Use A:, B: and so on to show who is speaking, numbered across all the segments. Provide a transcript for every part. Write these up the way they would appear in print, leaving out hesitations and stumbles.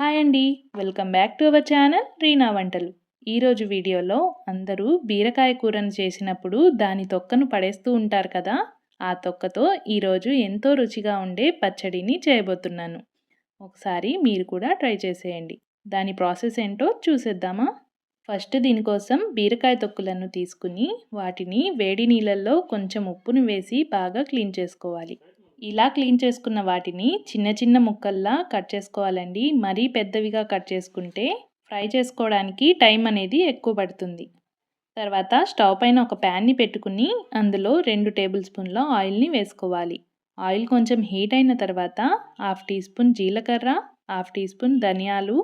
A: Hi అండి. Welcome back to our channel Reena వంటలు. ఈరోజు వీడియోలో అందరూ బీరకాయ కూరను చేసినప్పుడు దాని తొక్కను పడేస్తూ ఉంటారు కదా, ఆ తొక్కతో ఈరోజు ఎంతో రుచిగా ఉండే పచ్చడిని చేయబోతున్నాను. ఒకసారి మీరు కూడా ట్రై చేసేయండి. దాని ప్రాసెస్ ఏంటో చూసేద్దామా? ఫస్ట్ దీనికోసం బీరకాయ తొక్కులను తీసుకుని వాటిని వేడి నీళ్ళల్లో కొంచెం ఉప్పును వేసి బాగా క్లీన్ చేసుకోవాలి. ఇలా క్లీన్ చేసుకున్న వాటిని చిన్న చిన్న ముక్కల్లా కట్ చేసుకోవాలండి. మరీ పెద్దవిగా కట్ చేసుకుంటే ఫ్రై చేసుకోవడానికి టైం అనేది ఎక్కువ పడుతుంది. తర్వాత స్టవ్ పైన ఒక ప్యాన్ని పెట్టుకుని అందులో 2 టేబుల్ స్పూన్ల ఆయిల్ని వేసుకోవాలి. ఆయిల్ కొంచెం హీట్ అయిన తర్వాత 1/2 టీ స్పూన్ జీలకర్ర, 1/2 టీ స్పూన్ ధనియాలు,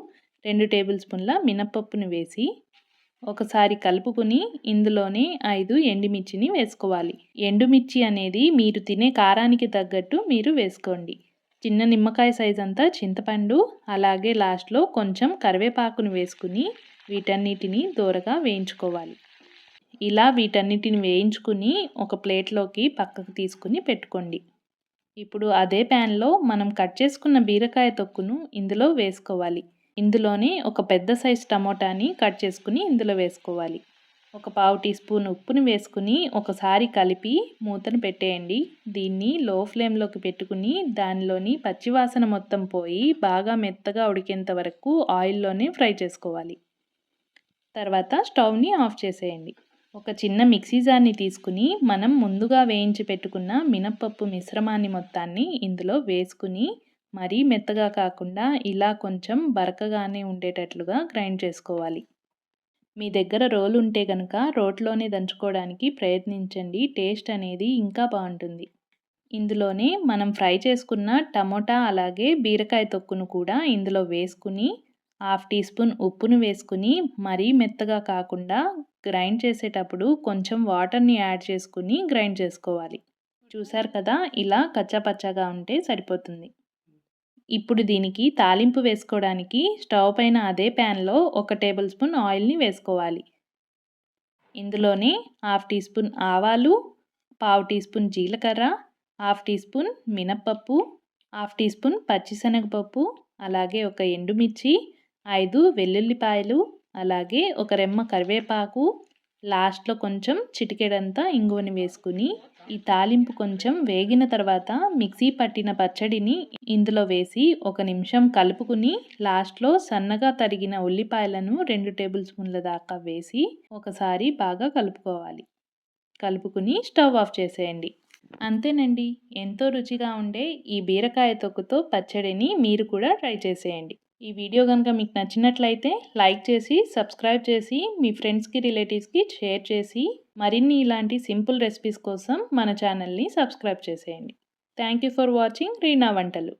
A: 2 టేబుల్ స్పూన్ల మినప్పప్పును వేసి ఒకసారి కలుపుకుని ఇందులోనే 5 ఎండుమిర్చిని వేసుకోవాలి. ఎండుమిర్చి అనేది మీరు తినే కారానికి తగ్గట్టు మీరు వేసుకోండి. చిన్న నిమ్మకాయ సైజ్ అంతా చింతపండు, అలాగే లాస్ట్లో కొంచెం కరివేపాకును వేసుకుని వీటన్నిటిని దోరగా వేయించుకోవాలి. ఇలా వీటన్నిటిని వేయించుకుని ఒక ప్లేట్లోకి పక్కకు తీసుకుని పెట్టుకోండి. ఇప్పుడు అదే ప్యాన్లో మనం కట్ చేసుకున్న బీరకాయ తొక్కును ఇందులో వేసుకోవాలి. ఇందులోనే ఒక పెద్ద సైజ్ టమోటాని కట్ చేసుకుని ఇందులో వేసుకోవాలి. ఒక 1/2 టీ స్పూన్ ఉప్పుని వేసుకుని ఒకసారి కలిపి మూతను పెట్టేయండి. దీన్ని లో ఫ్లేమ్లోకి పెట్టుకుని దానిలోని పచ్చివాసన మొత్తం పోయి బాగా మెత్తగా ఉడికేంత వరకు ఆయిల్లోనే ఫ్రై చేసుకోవాలి. తర్వాత స్టవ్ని ఆఫ్ చేసేయండి. ఒక చిన్న మిక్సీ జార్ని తీసుకుని మనం ముందుగా వేయించి పెట్టుకున్న మినప్పప్పు మిశ్రమాన్ని మొత్తాన్ని ఇందులో వేసుకుని మరీ మెత్తగా కాకుండా ఇలా కొంచెం బరకగానే ఉండేటట్లుగా గ్రైండ్ చేసుకోవాలి. మీ దగ్గర రోలు ఉంటే కనుక రోట్లోనే దంచుకోవడానికి ప్రయత్నించండి. టేస్ట్ అనేది ఇంకా బాగుంటుంది. ఇందులోనే మనం ఫ్రై చేసుకున్న టమోటా అలాగే బీరకాయ తొక్కును కూడా ఇందులో వేసుకుని 1/2 టీ స్పూన్ ఉప్పును వేసుకుని మరీ మెత్తగా కాకుండా గ్రైండ్ చేసేటప్పుడు కొంచెం వాటర్ని యాడ్ చేసుకుని గ్రైండ్ చేసుకోవాలి. చూసారు కదా, ఇలా కచ్చాపచ్చాగా ఉంటే సరిపోతుంది. ఇప్పుడు దీనికి తాలింపు వేసుకోవడానికి స్టవ్ పైన అదే ప్యాన్లో 1 టేబుల్ స్పూన్ ఆయిల్ని వేసుకోవాలి. ఇందులోనే 1/2 టీ స్పూన్ ఆవాలు, 1/2 టీ స్పూన్ జీలకర్ర, 1/2 టీ స్పూన్ మినప్పప్పు, 1/2 టీ స్పూన్ పచ్చిశనగపప్పు, అలాగే ఒక ఎండుమిర్చి, 5 వెల్లుల్లిపాయలు, అలాగే ఒక రెమ్మ కరివేపాకు, లాస్ట్లో కొంచెం చిటికెడంతా ఇంగువని వేసుకుని ఈ తాలింపు కొంచెం వేగిన తర్వాత మిక్సీ పట్టిన పచ్చడిని ఇందులో వేసి 1 నిమిషం కలుపుకుని లాస్ట్లో సన్నగా తరిగిన ఉల్లిపాయలను 2 టేబుల్ స్పూన్ల దాకా వేసి ఒకసారి బాగా కలుపుకోవాలి. కలుపుకుని స్టవ్ ఆఫ్ చేసేయండి. అంతేనండి, ఎంతో రుచిగా ఉండే ఈ బీరకాయ తొక్కుతో పచ్చడిని మీరు కూడా ట్రై చేసేయండి. ఈ వీడియో కనుక మీకు నచ్చినట్లయితే లైక్ చేసి సబ్స్క్రైబ్ చేసి మీ ఫ్రెండ్స్కి రిలేటివ్స్కి షేర్ చేసి మరిన్ని ఇలాంటి సింపుల్ రెసిపీస్ కోసం మన ఛానల్ని సబ్స్క్రైబ్ చేసేయండి. Thank you for watching Reena వంటలు.